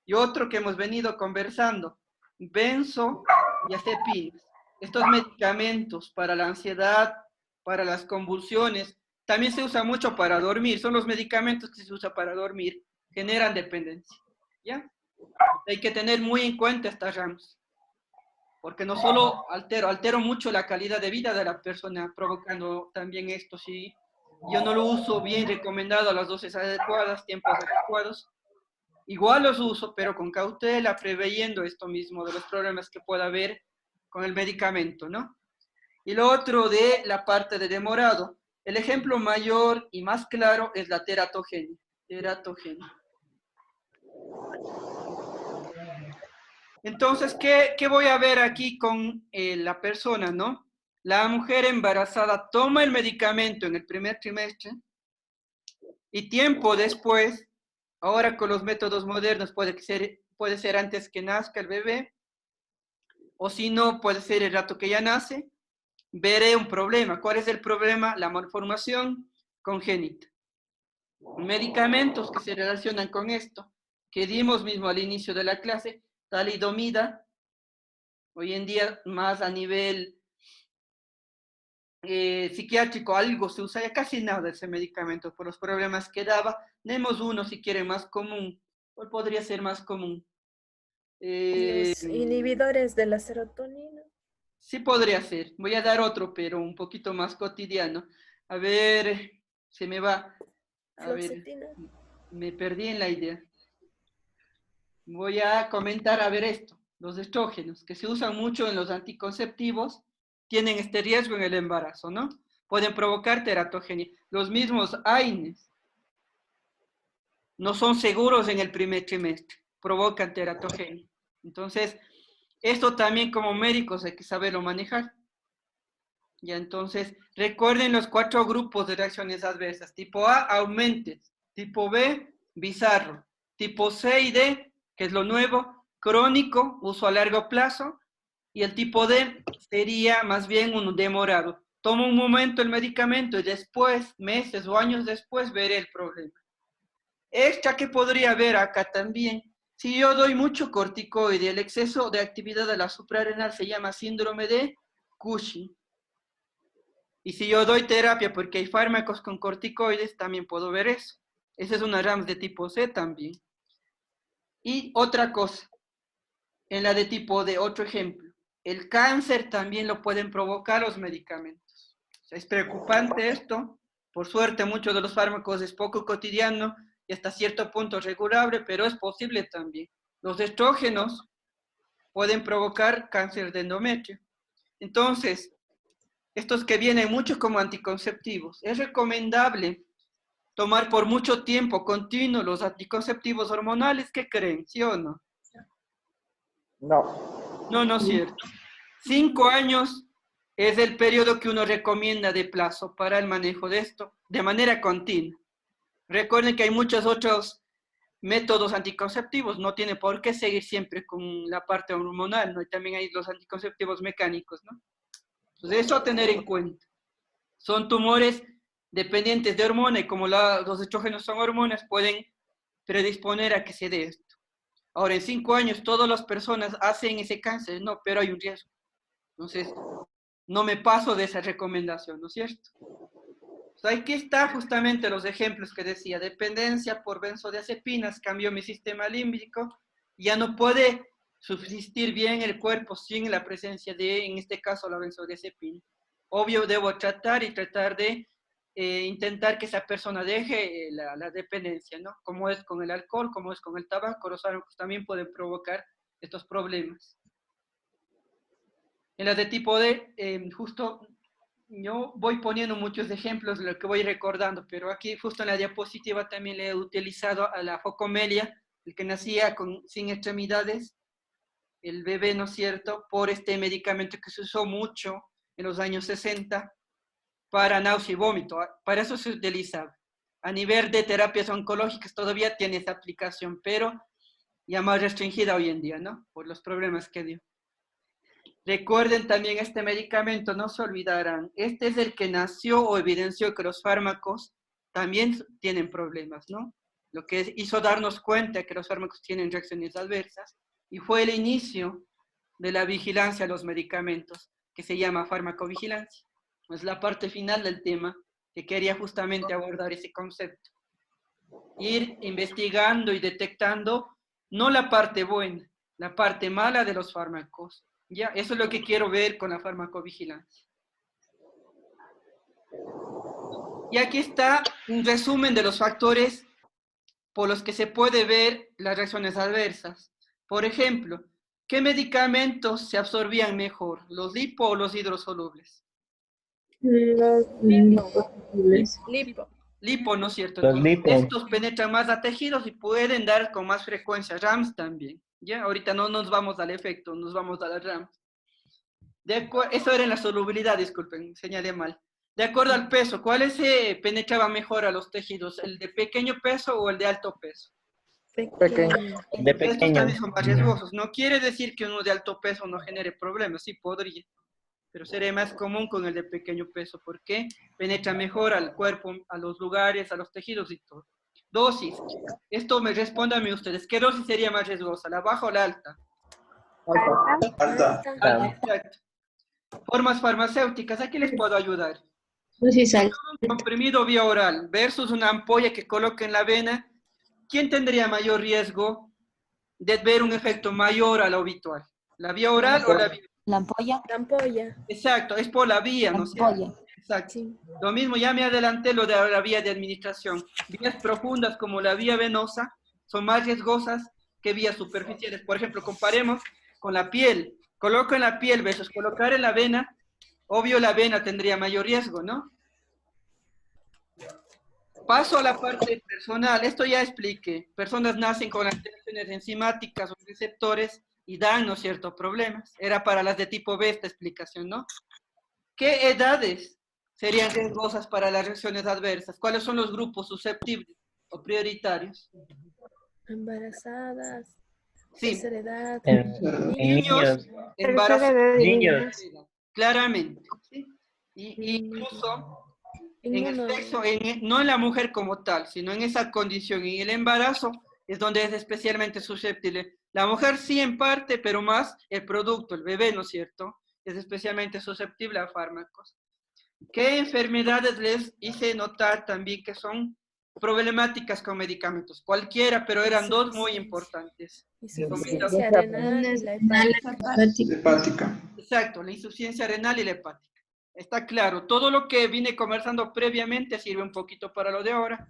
Y otro que hemos venido conversando, benzodiazepinas. Estos medicamentos para la ansiedad, para las convulsiones, también se usa mucho para dormir, son los medicamentos que se usan para dormir, generan dependencia, ¿ya? Hay que tener muy en cuenta estas RAMs, porque no solo altero mucho la calidad de vida de la persona, provocando también esto, si yo no lo uso bien recomendado a las dosis adecuadas, tiempos adecuados, igual los uso, pero con cautela, preveyendo esto mismo de los problemas que pueda haber con el medicamento, ¿no? Y lo otro de la parte de demorado, el ejemplo mayor y más claro es la teratogenia. Entonces, ¿qué voy a ver aquí con la persona, no? La mujer embarazada toma el medicamento en el primer trimestre y tiempo después, ahora con los métodos modernos puede ser antes que nazca el bebé, o si no, puede ser el rato que ya nace, veré un problema. ¿Cuál es el problema? La malformación congénita. Medicamentos que se relacionan con esto, que dimos mismo al inicio de la clase, talidomida, hoy en día más a nivel psiquiátrico algo se usa, ya casi nada ese medicamento por los problemas que daba. Tenemos uno, si quiere, más común. ¿Cuál podría ser más común? Los inhibidores de la serotonina. Sí podría ser. Voy a dar otro, pero un poquito más cotidiano. A ver, se me va. A ver, Fluoxetina. me perdí en la idea. Voy a comentar, a ver esto. Los estrógenos, que se usan mucho en los anticonceptivos, tienen este riesgo en el embarazo, ¿no? Pueden provocar teratogenia. Los mismos AINES no son seguros en el primer trimestre, provocan teratogenia. Entonces, esto también como médicos hay que saberlo manejar. Ya, entonces, recuerden los 4 grupos de reacciones adversas. Tipo A, aumentes. Tipo B, bizarro. Tipo C y D, que es lo nuevo, crónico, uso a largo plazo. Y el tipo D sería más bien un demorado. Tomo un momento el medicamento y después, meses o años después, veré el problema. Esta que podría haber acá también. Si yo doy mucho corticoide, el exceso de actividad de la suprarrenal se llama síndrome de Cushing. Y si yo doy terapia porque hay fármacos con corticoides, también puedo ver eso. Esa es una RAMS de tipo C también. Y otra cosa, en la de tipo D, otro ejemplo, el cáncer también lo pueden provocar los medicamentos. O sea, es preocupante esto. Por suerte, muchos de los fármacos es poco cotidiano y hasta cierto punto regulable, pero es posible también. Los estrógenos pueden provocar cáncer de endometrio. Entonces, estos que vienen mucho como anticonceptivos, es recomendable tomar por mucho tiempo continuo los anticonceptivos hormonales. ¿Qué creen? ¿Sí o no? No. No, no es cierto. 5 años es el periodo que uno recomienda de plazo para el manejo de esto, de manera continua. Recuerden que hay muchos otros métodos anticonceptivos, no tiene por qué seguir siempre con la parte hormonal, ¿no? Y también hay los anticonceptivos mecánicos, ¿no? Entonces, eso a tener en cuenta. Son tumores dependientes de hormona y como los estrógenos son hormonas, pueden predisponer a que se dé esto. Ahora, en 5 años, todas las personas hacen ese cáncer, no, pero hay un riesgo. Entonces, no me paso de esa recomendación, ¿no es cierto? Pues aquí está justamente los ejemplos que decía, dependencia por benzodiazepinas, cambió mi sistema límbico, ya no puede subsistir bien el cuerpo sin la presencia de, en este caso, la benzodiazepina. Obvio, debo tratar de intentar que esa persona deje la dependencia, ¿no? Como es con el alcohol, como es con el tabaco, los fármacos también pueden provocar estos problemas. En las de tipo D, justo yo voy poniendo muchos ejemplos de lo que voy recordando, pero aquí justo en la diapositiva también le he utilizado a la focomelia, el que nacía sin extremidades, el bebé, ¿no es cierto?, por este medicamento que se usó mucho en los años 60 para náusea y vómito. Para eso se utilizaba. A nivel de terapias oncológicas todavía tiene esa aplicación, pero ya más restringida hoy en día, ¿no?, por los problemas que dio. Recuerden también este medicamento, no se olvidarán, este es el que nació o evidenció que los fármacos también tienen problemas, ¿no? Lo que hizo darnos cuenta que los fármacos tienen reacciones adversas y fue el inicio de la vigilancia a los medicamentos, que se llama farmacovigilancia. Es la parte final del tema que quería justamente abordar ese concepto. Ir investigando y detectando no la parte buena, la parte mala de los fármacos. Ya, eso es lo que quiero ver con la farmacovigilancia. Y aquí está un resumen de los factores por los que se puede ver las reacciones adversas. Por ejemplo, ¿qué medicamentos se absorbían mejor, los lipo o los hidrosolubles? Los liposolubles. Lipo. Lipo, ¿no es cierto? Los Entonces, lipo. estos penetran más a tejidos y pueden dar con más frecuencia RAMS también. Ya, ahorita no nos vamos al efecto, nos vamos a la RAMS. Eso era en la solubilidad, disculpen, señalé mal. De acuerdo al peso, ¿cuál se penetraba mejor a los tejidos? ¿El de pequeño peso o el de alto peso? Pequeño. De Estos pequeño. también son más riesgosos. No quiere decir que uno de alto peso no genere problemas, sí podría, pero sería más común con el de pequeño peso, porque penetra mejor al cuerpo, a los lugares, a los tejidos y todo. Dosis. Esto respóndanme ustedes. ¿Qué dosis sería más riesgosa, la baja o la alta? Alta. Alta, exacto. Formas farmacéuticas, aquí les puedo ayudar. Dosis alta. Un comprimido vía oral versus una ampolla que coloque en la vena, ¿quién tendría mayor riesgo de ver un efecto mayor a lo habitual. ¿La vía oral o la vía? La ampolla. La ampolla. Exacto, es por la vía, ¿no es cierto? Ampolla. Exacto. Sí. Lo mismo, ya me adelanté lo de la vía de administración. Vías profundas como la vía venosa son más riesgosas que vías superficiales. Por ejemplo, comparemos con la piel. Coloco en la piel versus colocar en la vena. Obvio, la vena tendría mayor riesgo, ¿no? Paso a la parte personal. Esto ya expliqué. Personas nacen con alteraciones enzimáticas o receptores y dan, ¿no es cierto?, problemas. Era para las de tipo B esta explicación, ¿no? ¿Qué edades serían riesgosas para las reacciones adversas? ¿Cuáles son los grupos susceptibles o prioritarios? Embarazadas. Sí. Tercera edad. En Niños, niños. embarazo, Tercera edad de Niños. claramente. ¿Sí? Incluso en el sexo, no en la mujer como tal, sino en esa condición, en el embarazo, es donde es especialmente susceptible. La mujer sí en parte, pero más el producto, el bebé, ¿no es cierto?, es especialmente susceptible a fármacos. ¿Qué enfermedades les hice notar también que son problemáticas con medicamentos? Cualquiera, pero eran dos muy importantes. Insuficiencia renal y la hepática. Hepática. Exacto, la insuficiencia renal y la hepática. Está claro, todo lo que vine conversando previamente sirve un poquito para lo de ahora.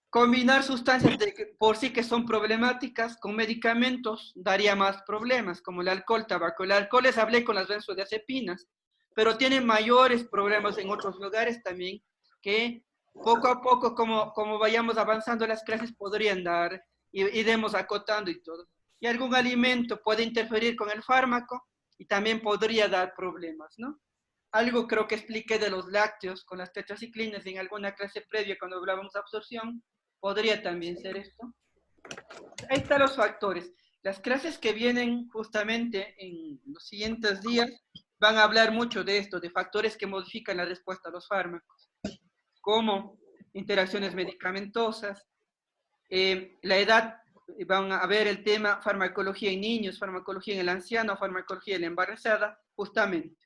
Combinar sustancias por sí que son problemáticas con medicamentos daría más problemas, como el alcohol, tabaco. El alcohol les hablé con las benzodiazepinas, pero tienen mayores problemas en otros lugares también, que poco a poco, como vayamos avanzando las clases, podrían dar, y iremos acotando y todo. Y algún alimento puede interferir con el fármaco y también podría dar problemas, ¿no? Algo creo que expliqué de los lácteos con las tetraciclinas en alguna clase previa cuando hablábamos de absorción. Podría también ser esto. Ahí están los factores. Las clases que vienen justamente en los siguientes días van a hablar mucho de esto, de factores que modifican la respuesta a los fármacos, como interacciones medicamentosas, la edad, van a ver el tema farmacología en niños, farmacología en el anciano, farmacología en la embarazada, justamente.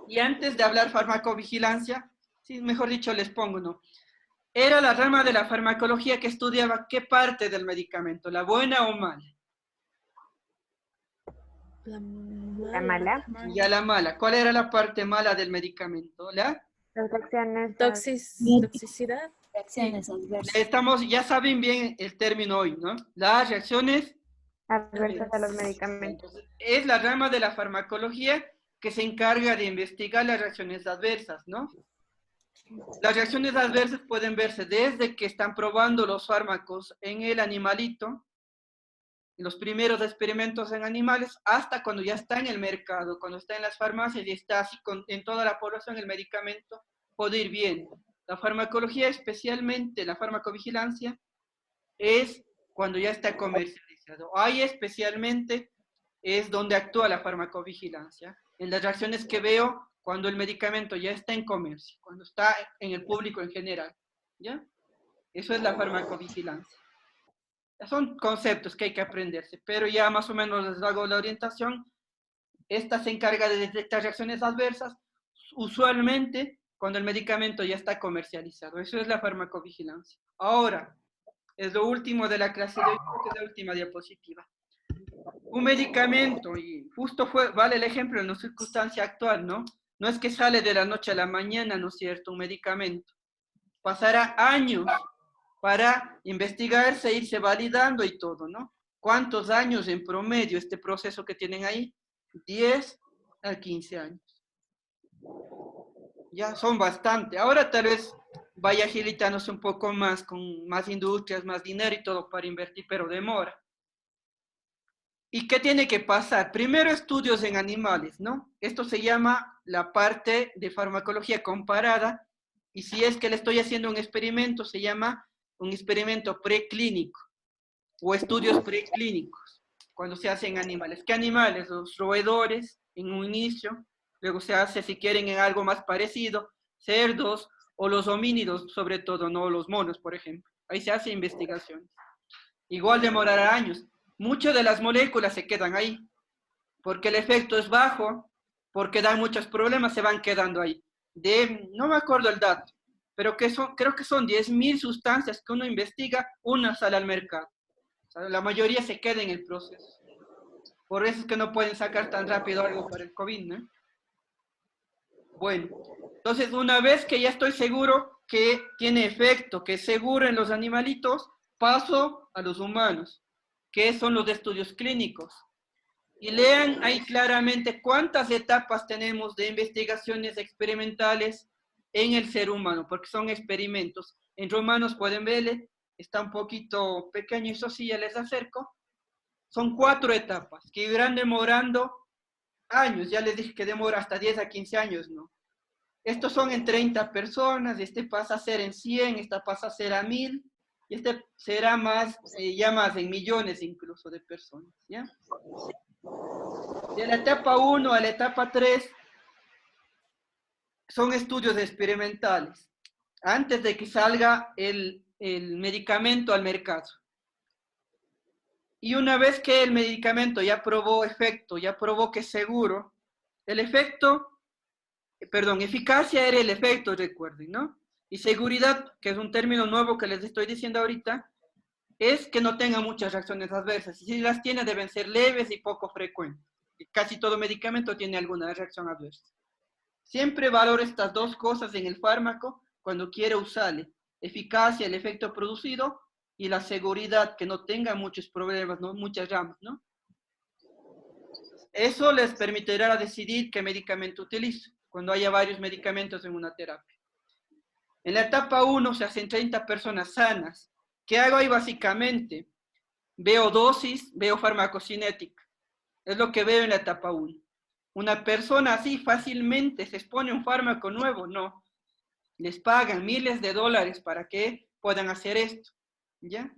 Y antes de hablar farmacovigilancia, sí, mejor dicho, les pongo, ¿no? Era la rama de la farmacología que estudiaba qué parte del medicamento, la buena o mala. La mala. Ya la mala. ¿Cuál era la parte mala del medicamento? ¿La? Las reacciones toxicidad. Reacciones adversas. Estamos, ya saben bien el término hoy, ¿no? Las reacciones adversas a los medicamentos. Entonces, es la rama de la farmacología que se encarga de investigar las reacciones adversas, ¿no? Las reacciones adversas pueden verse desde que están probando los fármacos en el animalito, los primeros experimentos en animales, hasta cuando ya está en el mercado, cuando está en las farmacias y está así en toda la población el medicamento, puede ir bien. La farmacología, especialmente la farmacovigilancia, es cuando ya está comercializado. Ahí especialmente es donde actúa la farmacovigilancia, en las reacciones que veo cuando el medicamento ya está en comercio, cuando está en el público en general, ¿ya? Eso es la farmacovigilancia. Son conceptos que hay que aprenderse, pero ya más o menos les hago la orientación. Esta se encarga de detectar reacciones adversas, usualmente cuando el medicamento ya está comercializado. Eso es la farmacovigilancia. Ahora, es lo último de la clase de hoy, que es la última diapositiva. Un medicamento, y justo vale el ejemplo en la circunstancia actual, ¿no? No es que sale de la noche a la mañana, ¿no es cierto?, un medicamento. Pasará años para investigarse, irse validando y todo, ¿no? ¿Cuántos años en promedio este proceso que tienen ahí? 10 a 15 años. Ya son bastante. Ahora tal vez vaya agilitándose un poco más, con más industrias, más dinero y todo para invertir, pero demora. ¿Y qué tiene que pasar? Primero estudios en animales, ¿no? Esto se llama la parte de farmacología comparada, y si es que le estoy haciendo un experimento, se llama un experimento preclínico, o estudios preclínicos, cuando se hace en animales. ¿Qué animales? Los roedores, en un inicio, luego se hace, si quieren, en algo más parecido, cerdos, o los homínidos, sobre todo, no los monos, por ejemplo. Ahí se hace investigación. Igual demorará años. Muchas de las moléculas se quedan ahí, porque el efecto es bajo, porque dan muchos problemas, se van quedando ahí. No me acuerdo el dato, pero creo que son 10.000 sustancias que uno investiga, una sale al mercado. sea, la mayoría se queda en el proceso. Por eso es que no pueden sacar tan rápido algo para el COVID, ¿no? Bueno, entonces una vez que ya estoy seguro que tiene efecto, que es seguro en los animalitos, paso a los humanos, que son los de estudios clínicos. Y lean ahí claramente cuántas etapas tenemos de investigaciones experimentales en el ser humano, porque son experimentos. En romanos pueden verle, está un poquito pequeño, eso sí, ya les acerco. Son 4 etapas que irán demorando años, ya les dije que demora hasta 10 a 15 años, ¿no? Estos son en 30 personas, este pasa a ser en 100, esta pasa a ser a 1000, y este será más, ya más en millones incluso de personas, ¿ya? De la etapa 1 a la etapa 3 son estudios experimentales, antes de que salga el medicamento al mercado. Y una vez que el medicamento ya probó efecto, ya probó que es seguro, el efecto, eficacia era el efecto, recuerden, ¿no? Y seguridad, que es un término nuevo que les estoy diciendo ahorita, es que no tenga muchas reacciones adversas. Y si las tiene, deben ser leves y poco frecuentes. Casi todo medicamento tiene alguna reacción adversa. Siempre valoro estas 2 cosas en el fármaco cuando quiero usarle. Eficacia, el efecto producido, y la seguridad, que no tenga muchos problemas, ¿no? Muchas ramas, ¿no? Eso les permitirá decidir qué medicamento utilizo, cuando haya varios medicamentos en una terapia. En la etapa 1 se hacen 30 personas sanas. ¿Qué hago ahí básicamente? Veo dosis, veo farmacocinética. Es lo que veo en la etapa 1. Una persona así fácilmente se expone a un fármaco nuevo, no. Les pagan miles de dólares para que puedan hacer esto, ¿ya?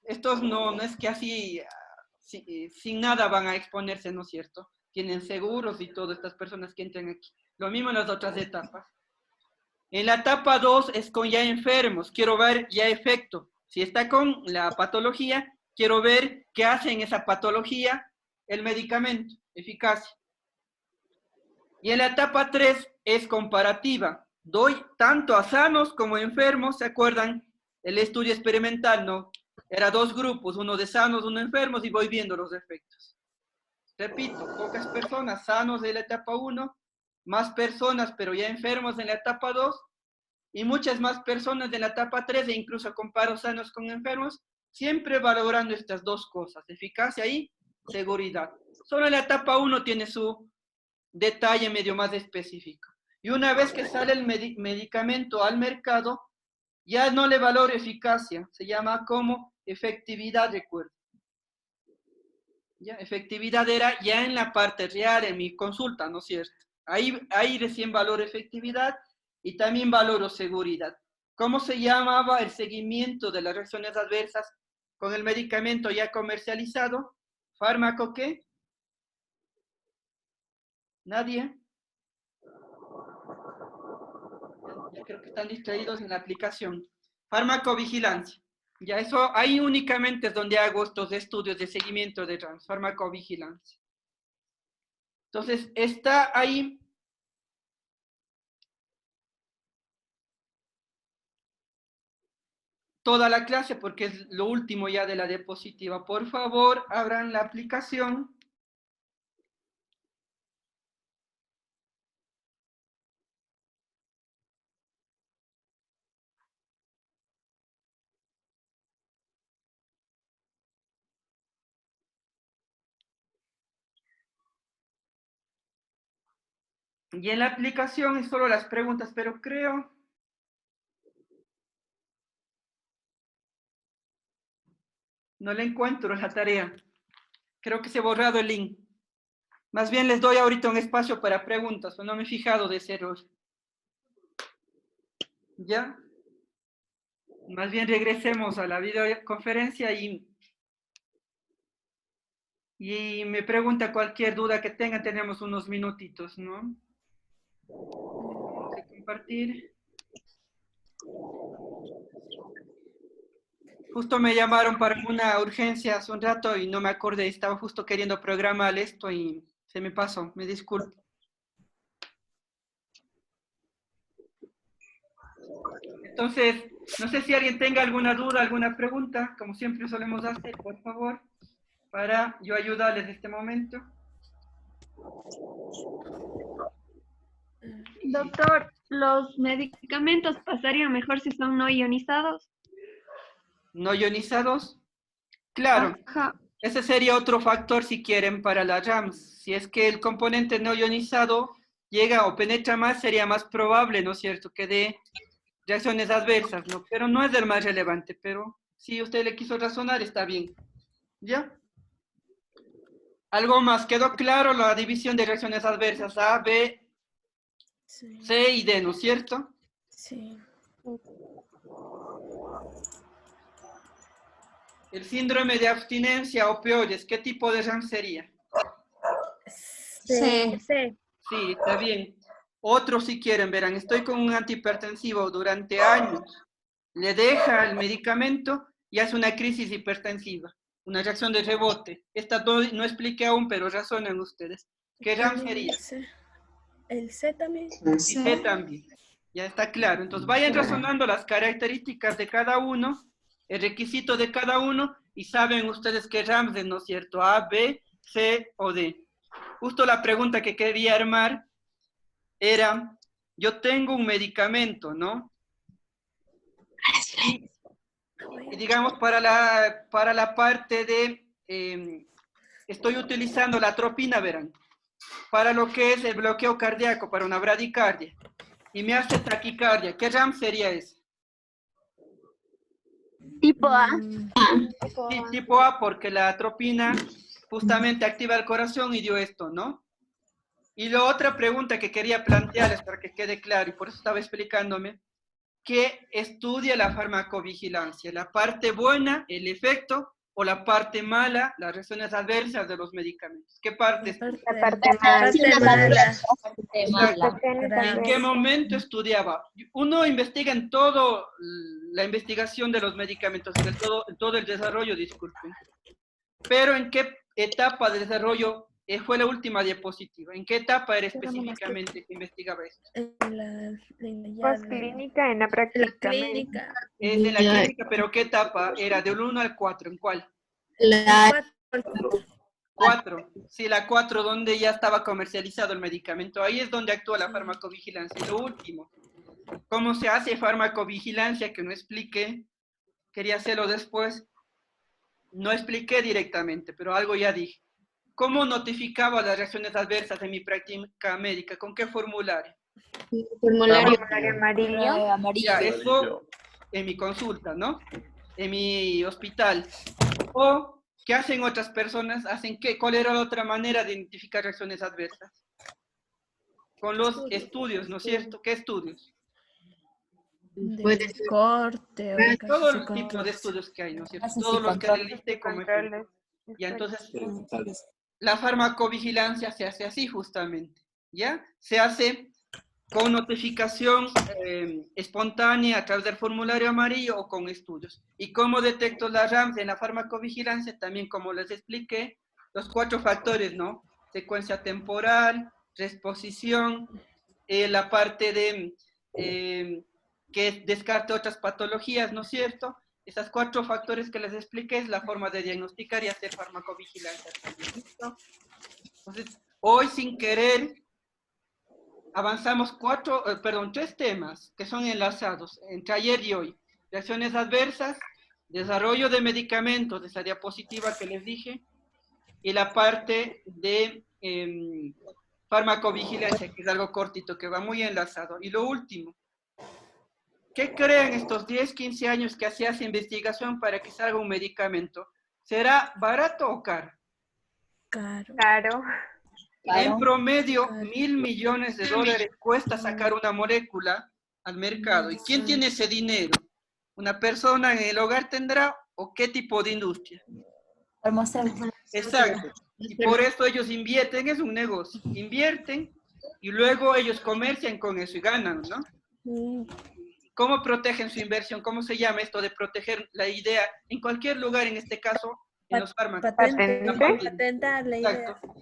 Estos no es que así, sin nada van a exponerse, ¿no es cierto? Tienen seguros y todas estas personas que entran aquí. Lo mismo en las otras etapas. En la etapa 2 es con ya enfermos, quiero ver ya efecto. Si está con la patología, quiero ver qué hace en esa patología el medicamento, eficacia. Y en la etapa 3 es comparativa. Doy tanto a sanos como a enfermos, ¿se acuerdan? El estudio experimental, ¿no? Era 2 grupos, uno de sanos, uno de enfermos, y voy viendo los efectos. Repito, pocas personas sanos en la etapa 1, más personas, pero ya enfermos en la etapa 2, y muchas más personas en la etapa 3, e incluso comparo sanos con enfermos, siempre valorando estas 2 cosas, eficacia y seguridad. Solo en la etapa 1 tiene su detalle medio más específico. Y una vez que sale el medicamento al mercado, ya no le valoro eficacia, se llama como efectividad, recuerdo. ¿Ya? Efectividad era ya en la parte real, en mi consulta, ¿no es cierto? Ahí recién valoro efectividad y también valoro seguridad. ¿Cómo se llamaba el seguimiento de las reacciones adversas con el medicamento ya comercializado? ¿Fármaco qué? ¿Nadie? Ya creo que están distraídos en la aplicación. Farmacovigilancia. Ya eso, ahí únicamente es donde hago estos estudios de seguimiento de farmacovigilancia. Entonces, está ahí toda la clase porque es lo último ya de la diapositiva. Por favor, abran la aplicación. Y en la aplicación es solo las preguntas, pero creo... No le encuentro la tarea. Creo que se ha borrado el link. Más bien les doy ahorita un espacio para preguntas, pero no me he fijado de ese error. ¿Ya? Más bien regresemos a la videoconferencia y me pregunta cualquier duda que tengan, tenemos unos minutitos, ¿no? Vamos a compartir. Justo me llamaron para una urgencia hace un rato y no me acordé, estaba justo queriendo programar esto y se me pasó, me disculpo. Entonces, no sé si alguien tenga alguna duda, alguna pregunta, como siempre solemos hacer, por favor, para yo ayudarles en este momento. Doctor, ¿los medicamentos pasarían mejor si son no ionizados? ¿No ionizados? Claro. Ajá. Ese sería otro factor si quieren para la RAMS. Si es que el componente no ionizado llega o penetra más, sería más probable, ¿no es cierto?, que dé reacciones adversas, ¿no? Pero no es el más relevante, pero si usted le quiso razonar, está bien. ¿Ya? ¿Algo más? ¿Quedó claro la división de reacciones adversas? A, B, Sí. C y D, ¿no es cierto? Sí. El síndrome de abstinencia a opioides, ¿qué tipo de RAM sería? Sí. Sí, está bien. Otro si quieren, verán, estoy con un antihipertensivo durante años, le deja el medicamento y hace una crisis hipertensiva, una reacción de rebote. Esta no expliqué aún, pero razonan ustedes. ¿Qué RAM sería? El C también. Y C también. Ya está claro. Entonces vayan razonando las características de cada uno, el requisito de cada uno, y saben ustedes qué RAMs es, ¿no es cierto? A, B, C o D. Justo la pregunta que quería armar era, yo tengo un medicamento, ¿no? Y digamos, para la parte de, estoy utilizando la atropina, verán, para lo que es el bloqueo cardíaco, para una bradicardia, y me hace taquicardia. ¿Qué RAM sería ese? Tipo A. Sí, tipo A, porque la atropina justamente activa el corazón y dio esto, ¿no? Y la otra pregunta que quería plantearles para que quede claro, y por eso estaba explicándome, ¿qué estudia la farmacovigilancia? ¿La parte buena, el efecto, o la parte mala, las reacciones adversas de los medicamentos? ¿Qué parte estudia? La parte mala. Mala. ¿En qué momento estudiaba? Uno investiga en todo la investigación de los medicamentos, en todo el desarrollo, disculpen. Pero ¿en qué etapa de desarrollo fue la última diapositiva? ¿En qué etapa era específicamente que investigaba esto? Postclínica en la práctica médica. Es en la clínica, pero ¿qué etapa era? Del 1 al 4, ¿en cuál? La 4. Sí, la 4, donde ya estaba comercializado el medicamento. Ahí es donde actúa la farmacovigilancia. Y lo último, ¿cómo se hace farmacovigilancia? Que no expliqué, quería hacerlo después. No expliqué directamente, pero algo ya dije. ¿Cómo notificaba las reacciones adversas en mi práctica médica? ¿Con qué formulario? Formulario amarillo. Ya, eso en mi consulta, ¿no? En mi hospital. O, ¿qué hacen otras personas? ¿Cuál era la otra manera de identificar reacciones adversas? Con los estudios, ¿no es cierto? ¿Qué estudios? de corte. Todo el tipo de estudios que hay, ¿no es cierto? Todos los que le listé como ejemplo. Controles. Y entonces, la farmacovigilancia se hace así justamente, ¿ya? Se hace con notificación espontánea a través del formulario amarillo o con estudios. ¿Y cómo detecto las RAMs en la farmacovigilancia? También, como les expliqué, los 4 factores, ¿no? Secuencia temporal, exposición, la parte de que descarte otras patologías, ¿no es cierto? Esas 4 factores que les expliqué es la forma de diagnosticar y hacer farmacovigilancia. Entonces, hoy sin querer avanzamos 3 temas que son enlazados entre ayer y hoy. Reacciones adversas, desarrollo de medicamentos, esa diapositiva que les dije, y la parte de farmacovigilancia, que es algo cortito, que va muy enlazado. Y lo último, ¿qué creen estos 10, 15 años que se hace investigación para que salga un medicamento? ¿Será barato o caro? Caro. En promedio, $1.000 millones cuesta sacar una molécula al mercado. ¿Y quién tiene ese dinero? ¿Una persona en el hogar tendrá o qué tipo de industria? Exacto. Y por eso ellos invierten, es un negocio. Invierten y luego ellos comercian con eso y ganan, ¿no? ¿Cómo protegen su inversión? ¿Cómo se llama esto de proteger la idea? En cualquier lugar, en este caso, en los fármacos. Patentar la idea. Exacto.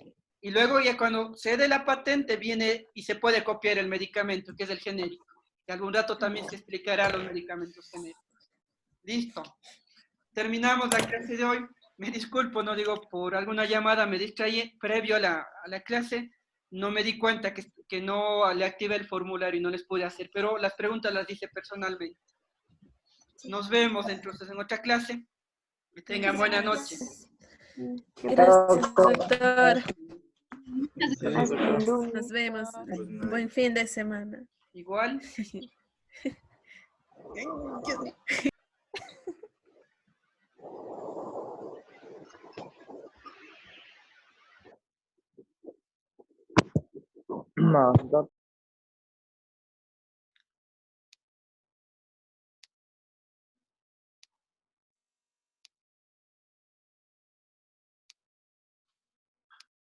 Y luego ya cuando se dé la patente viene y se puede copiar el medicamento, que es el genérico. que algún rato también se explicará los medicamentos genéricos. Listo. Terminamos la clase de hoy. Me disculpo, no digo, por alguna llamada me distraí previo a la clase. No me di cuenta que no le activé el formulario y no les pude hacer, pero las preguntas las hice personalmente. Nos vemos entonces en otra clase. Que tengan buena noche. Gracias, doctor. Hasta luego. Nos vemos. Buen fin de semana. Igual. No,